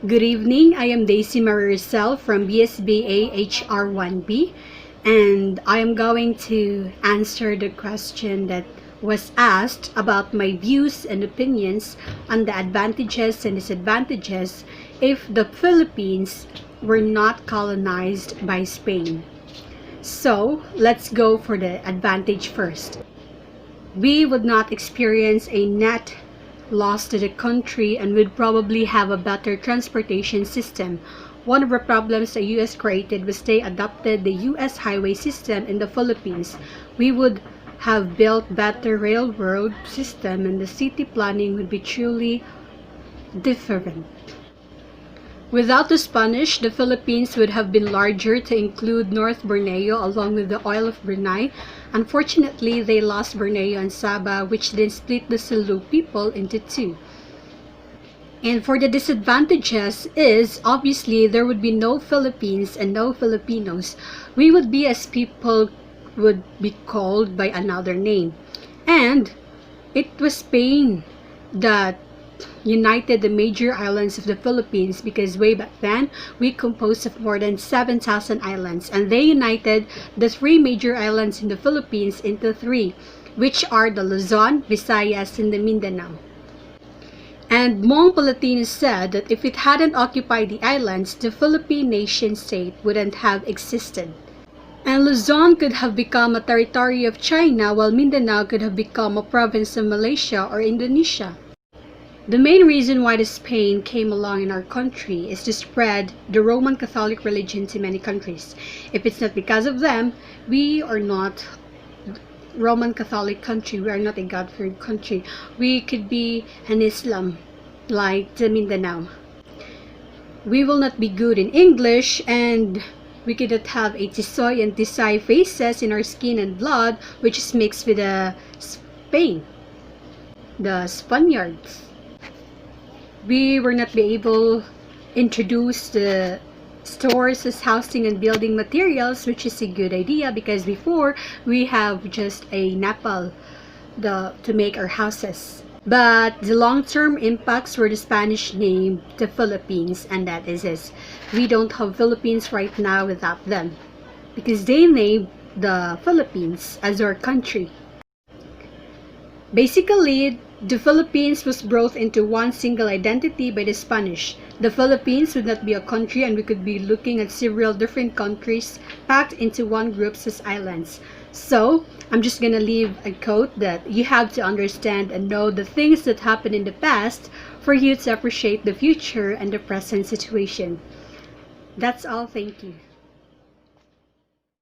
Good evening, I am Daisy Marie Rosel from BSBA HR1B, and I am going to answer the question that was asked about my views and opinions on the advantages and disadvantages if the Philippines were not colonized by Spain. So, let's go for the advantage first. We would not experience a net loss to the country and would probably have a better transportation system. One of the problems the US created was they adopted the US highway system in the Philippines. We would have built better railroad system and the city planning would be truly different. Without the Spanish, the Philippines would have been larger to include North Borneo along with the Isle of Brunei. Unfortunately, they lost Borneo and Sabah, which then split the Sulu people into two. And for the disadvantages is, obviously, there would be no Philippines and no Filipinos. We would be as people would be called by another name. And it was Spain that united the major islands of the Philippines, because way back then we composed of more than 7,000 islands, and they united the three major islands in the Philippines into three, which are the Luzon, Visayas, and the Mindanao. And Mong Palatino said that if it hadn't occupied the islands, the Philippine nation state wouldn't have existed. And Luzon could have become a territory of China, while Mindanao could have become a province of Malaysia or Indonesia. The main reason why the Spain came along in our country is to spread the Roman Catholic religion to many countries. If it's not because of them, we are not Roman Catholic country. We are not a God-fearing country. We could be an Islam like the Mindanao. We will not be good in English, and we could not have a Tisoy and Tisay faces in our skin and blood, which is mixed with the Spain, the Spaniards. We were not be able to introduce the stores as housing and building materials, which is a good idea because before we have just a napal to make our houses. But the long-term impacts were the Spanish named the Philippines, and that is this. We don't have Philippines right now without them because they named the Philippines as our country. Basically, the Philippines was brought into one single identity by the Spanish. The Philippines would not be a country, and we could be looking at several different countries packed into one group as islands. So, I'm just gonna leave a quote that you have to understand and know the things that happened in the past for you to appreciate the future and the present situation. That's all. Thank you.